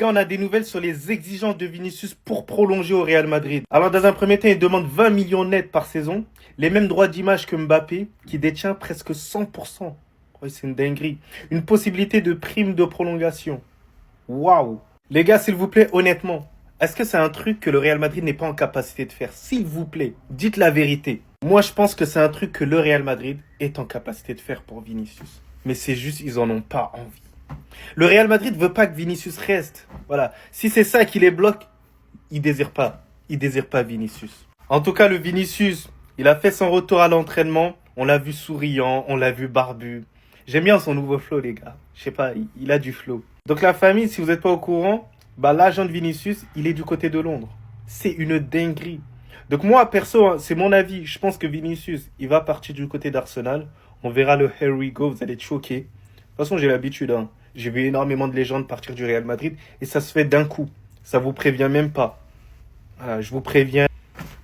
gars, on a des nouvelles sur les exigences de Vinicius pour prolonger au Real Madrid. Alors, dans un premier temps, il demande 20 millions nets par saison, les mêmes droits d'image que Mbappé, qui détient presque 100%. Ouais, c'est une dinguerie. Une possibilité de prime de prolongation. Waouh! Les gars, s'il vous plaît, honnêtement, est-ce que c'est un truc que le Real Madrid n'est pas en capacité de faire? S'il vous plaît, dites la vérité. Moi, je pense que c'est un truc que le Real Madrid est en capacité de faire pour Vinicius. Mais c'est juste, ils en ont pas envie. Le Real Madrid veut pas que Vinicius reste. Voilà. Si c'est ça qui les bloque, ils désirent pas. Ils désirent pas Vinicius. En tout cas, le Vinicius, il a fait son retour à l'entraînement. On l'a vu souriant, on l'a vu barbu. J'aime bien son nouveau flow, les gars. Je sais pas, il a du flow. Donc la famille, si vous n'êtes pas au courant, l'agent de Vinicius, il est du côté de Londres. C'est une dinguerie. Donc moi, perso, hein, c'est mon avis. Je pense que Vinicius, il va partir du côté d'Arsenal. On verra le here we go, vous allez être choqués. De toute façon, j'ai l'habitude. Hein. J'ai vu énormément de légendes partir du Real Madrid et ça se fait d'un coup. Ça vous prévient même pas. Voilà, je vous préviens,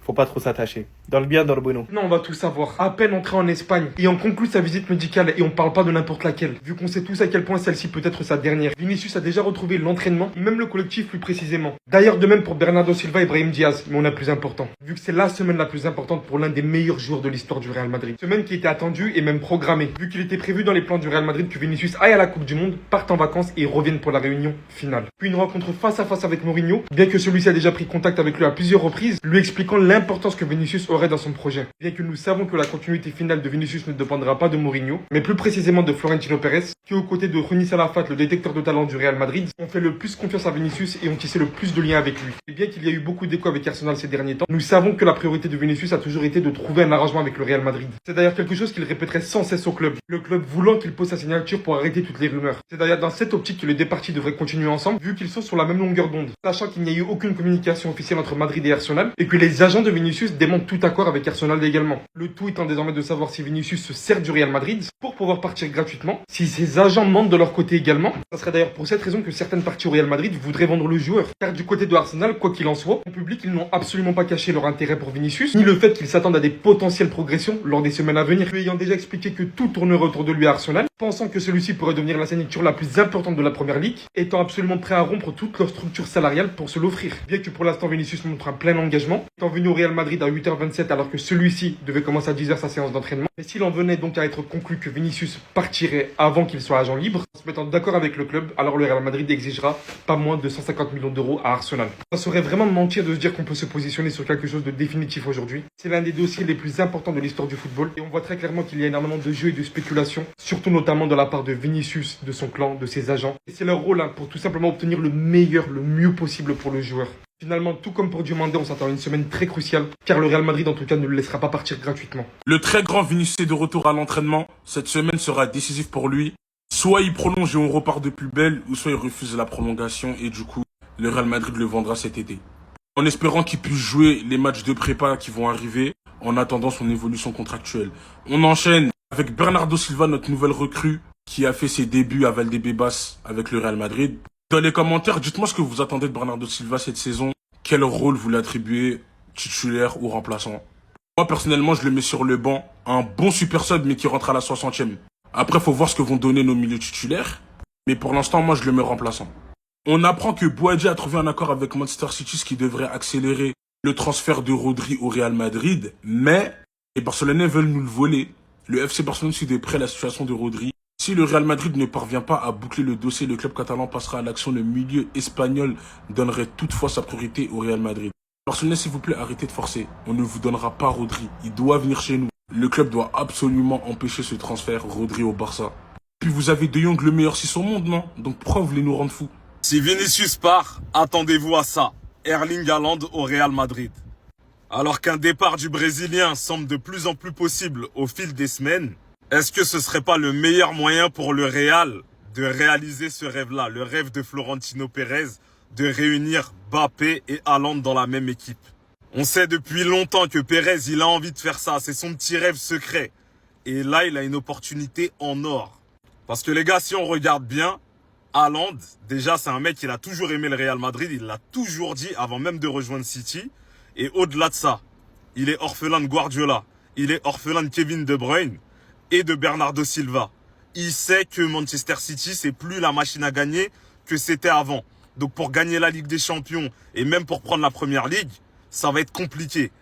faut pas trop s'attacher. Dans le bien, dans le bueno. Non, on va tout savoir. À peine entré en Espagne, ayant conclu sa visite médicale, et on parle pas de n'importe laquelle, vu qu'on sait tous à quel point celle-ci peut être sa dernière. Vinicius a déjà retrouvé l'entraînement, et même le collectif plus précisément. D'ailleurs, de même pour Bernardo Silva et Brahim Diaz, mais on a plus important. Vu que c'est la semaine la plus importante pour l'un des meilleurs joueurs de l'histoire du Real Madrid. Semaine qui était attendue et même programmée, vu qu'il était prévu dans les plans du Real Madrid que Vinicius aille à la Coupe du Monde, parte en vacances et revienne pour la réunion finale. Puis une rencontre face à face avec Mourinho, bien que celui-ci a déjà pris contact avec lui à plusieurs reprises, lui expliquant l'importance que Vinicius aurait dans son projet. Bien que nous savons que la continuité finale de Vinicius ne dépendra pas de Mourinho, mais plus précisément de Florentino Pérez, qui aux côtés de Ronny Salafat, le détecteur de talent du Real Madrid, ont fait le plus confiance à Vinicius et ont tissé le plus de liens avec lui. Et bien qu'il y a eu beaucoup d'échos avec Arsenal ces derniers temps, nous savons que la priorité de Vinicius a toujours été de trouver un arrangement avec le Real Madrid. C'est d'ailleurs quelque chose qu'il répéterait sans cesse au club, le club voulant qu'il pose sa signature pour arrêter toutes les rumeurs. C'est d'ailleurs dans cette optique que les deux parties devraient continuer ensemble, vu qu'ils sont sur la même longueur d'onde, sachant qu'il n'y a eu aucune communication officielle entre Madrid et Arsenal, et que les agents de Vinicius démentent tout accord avec Arsenal également. Le tout étant désormais de savoir si Vinicius se sert du Real Madrid pour pouvoir partir gratuitement, si ses agents mentent de leur côté également. Ça serait d'ailleurs pour cette raison que certaines parties au Real Madrid voudraient vendre le joueur. Car du côté de Arsenal, quoi qu'il en soit, en public, ils n'ont absolument pas caché leur intérêt pour Vinicius, ni le fait qu'ils s'attendent à des potentielles progressions lors des semaines à venir, lui ayant déjà expliqué que tout tournerait autour de lui à Arsenal, pensant que celui-ci pourrait devenir la signature la plus importante de la première ligue, étant absolument prêt à rompre toute leur structure salariale pour se l'offrir. Bien que pour l'instant Vinicius montre un plein engagement, étant venu au Real Madrid à 8h27 alors que celui-ci devait commencer à 10h sa séance d'entraînement. Mais s'il en venait donc à être conclu que Vinicius partirait avant qu'il soit agent libre, en se mettant d'accord avec le club, alors le Real Madrid exigera pas moins de 150 millions d'euros à Arsenal. Ça serait vraiment mentir de se dire qu'on peut se positionner sur quelque chose de définitif aujourd'hui. C'est l'un des dossiers les plus importants de l'histoire du football et on voit très clairement qu'il y a énormément de jeux et de spéculations, surtout notamment de la part de Vinicius, de son clan, de ses agents. Et c'est leur rôle pour tout simplement obtenir le meilleur, le mieux possible pour le joueur. Finalement, tout comme pour Diomandé, on s'attend à une semaine très cruciale, car le Real Madrid en tout cas ne le laissera pas partir gratuitement. Le très grand Vinicius est de retour à l'entraînement. Cette semaine sera décisive pour lui. Soit il prolonge et on repart de plus belle, ou soit il refuse la prolongation et du coup, le Real Madrid le vendra cet été. En espérant qu'il puisse jouer les matchs de prépa qui vont arriver, en attendant son évolution contractuelle. On enchaîne avec Bernardo Silva, notre nouvelle recrue, qui a fait ses débuts à Valdebebas avec le Real Madrid. Dans les commentaires, dites-moi ce que vous attendez de Bernardo Silva cette saison. Quel rôle vous l'attribuez, titulaire ou remplaçant? Moi, personnellement, je le mets sur le banc. Un bon super sub, mais qui rentre à la 60e. Après, faut voir ce que vont donner nos milieux titulaires. Mais pour l'instant, moi, je le mets remplaçant. On apprend que Boadji a trouvé un accord avec Manchester City, ce qui devrait accélérer le transfert de Rodri au Real Madrid. Mais les Barcelonais veulent nous le voler. Le FC Barcelone suit de près la situation de Rodri. Si le Real Madrid ne parvient pas à boucler le dossier, le club catalan passera à l'action. Le milieu espagnol donnerait toutefois sa priorité au Real Madrid. Barcelonais, s'il vous plaît, arrêtez de forcer. On ne vous donnera pas Rodri. Il doit venir chez nous. Le club doit absolument empêcher ce transfert, Rodri au Barça. Puis vous avez De Jong, le meilleur 6 au monde, non? Donc pourquoi vous voulez nous rendre fous? Si Vinicius part, attendez-vous à ça. Erling Haaland au Real Madrid. Alors qu'un départ du Brésilien semble de plus en plus possible au fil des semaines, est-ce que ce serait pas le meilleur moyen pour le Real de réaliser ce rêve-là, le rêve de Florentino Pérez, de réunir Mbappé et Haaland dans la même équipe? On sait depuis longtemps que Pérez, il a envie de faire ça, c'est son petit rêve secret. Et là, il a une opportunité en or. Parce que les gars, si on regarde bien, Haaland, déjà c'est un mec, il a toujours aimé le Real Madrid, il l'a toujours dit avant même de rejoindre City. Et au-delà de ça, il est orphelin de Guardiola, il est orphelin de Kevin De Bruyne et de Bernardo Silva. Il sait que Manchester City, c'est plus la machine à gagner que c'était avant. Donc pour gagner la Ligue des Champions et même pour prendre la Première Ligue, ça va être compliqué.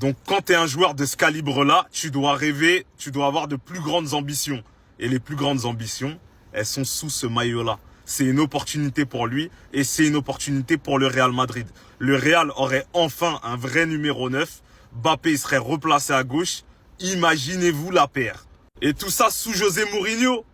Donc quand tu es un joueur de ce calibre-là, tu dois rêver, tu dois avoir de plus grandes ambitions. Et les plus grandes ambitions, elles sont sous ce maillot-là. C'est une opportunité pour lui et c'est une opportunité pour le Real Madrid. Le Real aurait enfin un vrai numéro 9. Mbappé serait replacé à gauche. Imaginez-vous la paire. Et tout ça sous José Mourinho.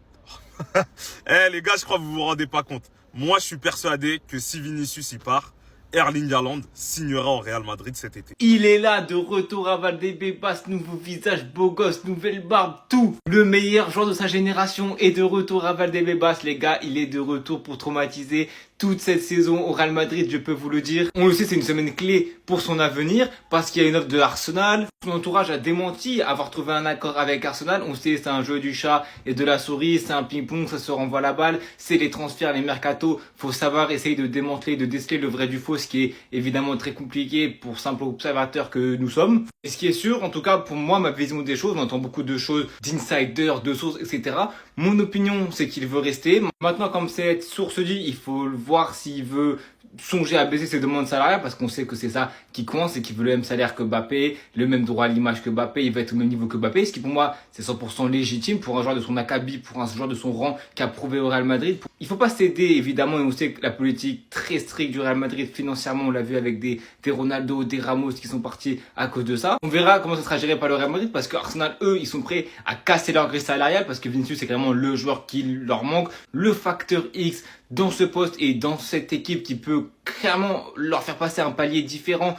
Eh les gars, je crois que vous vous rendez pas compte. Moi, je suis persuadé que si Vinicius y part, Erling Haaland signera au Real Madrid cet été. Il est là, de retour à Valdebebas, nouveau visage, beau gosse, nouvelle barbe, tout. Le meilleur joueur de sa génération est de retour à Valdebebas, les gars. Il est de retour pour traumatiser toute cette saison au Real Madrid, je peux vous le dire. On le sait, c'est une semaine clé pour son avenir parce qu'il y a une offre de Arsenal. Son entourage a démenti avoir trouvé un accord avec Arsenal. On sait, c'est un jeu du chat et de la souris, c'est un ping-pong, ça se renvoie la balle. C'est les transferts, les mercatos. Faut savoir essayer de démanteler, de déceler le vrai du faux, ce qui est évidemment très compliqué pour simple observateur que nous sommes. Et ce qui est sûr, en tout cas pour moi, ma vision des choses, on entend beaucoup de choses d'insiders, de sources, etc. Mon opinion, c'est qu'il veut rester. Maintenant, comme cette source dit, il faut voir s'il veut songer à baisser ses demandes salariales parce qu'on sait que c'est ça qui coince et qu'il veut le même salaire que Mbappé, le même droit à l'image que Mbappé, il va être au même niveau que Mbappé, ce qui pour moi c'est 100% légitime pour un joueur de son acabit, pour un joueur de son rang qui a prouvé au Real Madrid. Il faut pas céder évidemment, et on sait que la politique très stricte du Real Madrid financièrement, on l'a vu avec des Ronaldo, des Ramos qui sont partis à cause de ça. On verra comment ça sera géré par le Real Madrid parce que Arsenal, eux, ils sont prêts à casser leur grille salariale parce que Vinicius c'est vraiment le joueur qui leur manque, le facteur X dans ce poste et dans cette équipe qui peut clairement leur faire passer un palier différent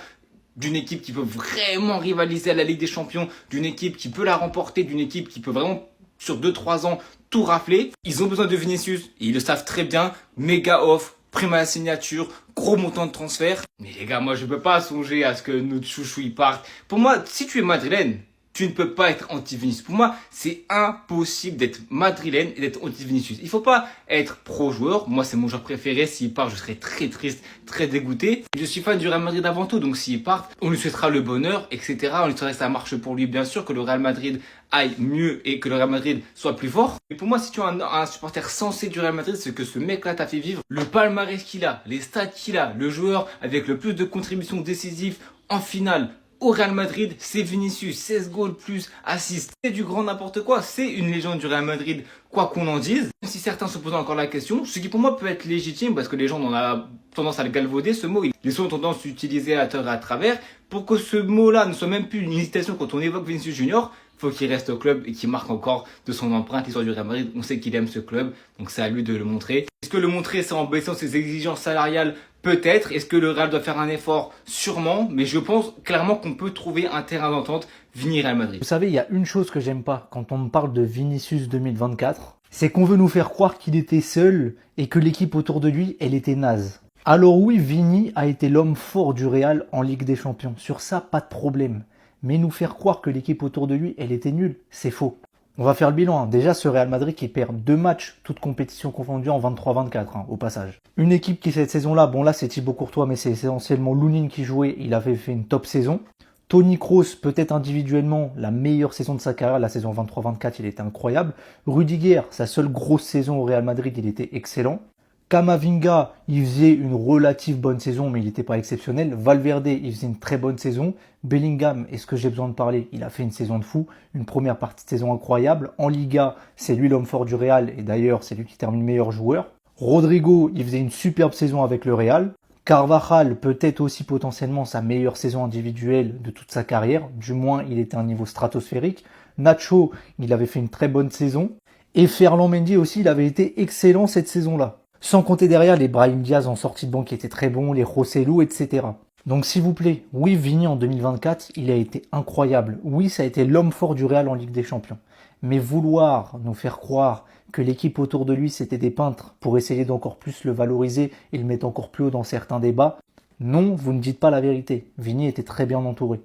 d'une équipe qui peut vraiment rivaliser à la Ligue des Champions, d'une équipe qui peut la remporter, d'une équipe qui peut vraiment sur 2-3 ans tout rafler. Ils ont besoin de Vinicius et ils le savent très bien. Méga offre, prime à la signature, gros montant de transfert. Mais les gars, moi je peux pas songer à ce que notre chouchou il parte. Pour moi, si tu es madrilène, tu ne peux pas être anti-Vinicius. Pour moi, c'est impossible d'être madrilène et d'être anti-Vinicius. Il faut pas être pro-joueur. Moi, c'est mon joueur préféré. S'il part, je serai très triste, très dégoûté. Je suis fan du Real Madrid avant tout. Donc, s'il part, on lui souhaitera le bonheur, etc. On lui souhaitera que ça marche pour lui, bien sûr, que le Real Madrid aille mieux et que le Real Madrid soit plus fort. Et pour moi, si tu es un supporter sensé du Real Madrid, c'est que ce mec-là t'a fait vivre. Le palmarès qu'il a, les stats qu'il a, le joueur avec le plus de contributions décisives en finale, au Real Madrid, c'est Vinicius, 16 goals plus assists. C'est du grand n'importe quoi, c'est une légende du Real Madrid, quoi qu'on en dise. Même si certains se posent encore la question, ce qui pour moi peut être légitime, parce que les gens ont tendance à le galvauder, ce mot. Les gens ont tendance à l'utiliser à tort et à travers. Pour que ce mot-là ne soit même plus une hésitation quand on évoque Vinicius Junior, faut qu'il reste au club et qu'il marque encore de son empreinte l'histoire du Real Madrid. On sait qu'il aime ce club, donc c'est à lui de le montrer. Est-ce que le montrer, c'est en baissant ses exigences salariales? Peut-être. Est-ce que le Real doit faire un effort? Sûrement. Mais je pense clairement qu'on peut trouver un terrain d'entente Vini Real Madrid. Vous savez, il y a une chose que j'aime pas quand on me parle de Vinicius 2024, c'est qu'on veut nous faire croire qu'il était seul et que l'équipe autour de lui, elle était naze. Alors oui, Vini a été l'homme fort du Real en Ligue des Champions. Sur ça, pas de problème. Mais nous faire croire que l'équipe autour de lui, elle était nulle, c'est faux. On va faire le bilan. Déjà, ce Real Madrid qui perd 2 matchs, toutes compétitions confondues en 23-24, au passage. Une équipe qui, cette saison-là, bon là c'est Thibaut Courtois, mais c'est essentiellement Lounine qui jouait, il avait fait une top saison. Toni Kroos, peut-être individuellement, la meilleure saison de sa carrière, la saison 23-24, il était incroyable. Rudiger, sa seule grosse saison au Real Madrid, il était excellent. Camavinga, il faisait une relative bonne saison, mais il n'était pas exceptionnel. Valverde, il faisait une très bonne saison. Bellingham, est-ce que j'ai besoin de parler? Il a fait une saison de fou, une première partie de saison incroyable. En Liga, c'est lui l'homme fort du Real, et d'ailleurs, c'est lui qui termine meilleur joueur. Rodrigo, il faisait une superbe saison avec le Real. Carvajal, peut-être aussi potentiellement sa meilleure saison individuelle de toute sa carrière. Du moins, il était à un niveau stratosphérique. Nacho, il avait fait une très bonne saison. Et Ferland Mendy aussi, il avait été excellent cette saison-là. Sans compter derrière les Brahim Diaz en sortie de banc qui étaient très bons, les Rosselló, etc. Donc s'il vous plaît, oui, Vini en 2024, il a été incroyable. Oui, ça a été l'homme fort du Real en Ligue des Champions. Mais vouloir nous faire croire que l'équipe autour de lui c'était des peintres pour essayer d'encore plus le valoriser et le mettre encore plus haut dans certains débats, non, vous ne dites pas la vérité. Vini était très bien entouré.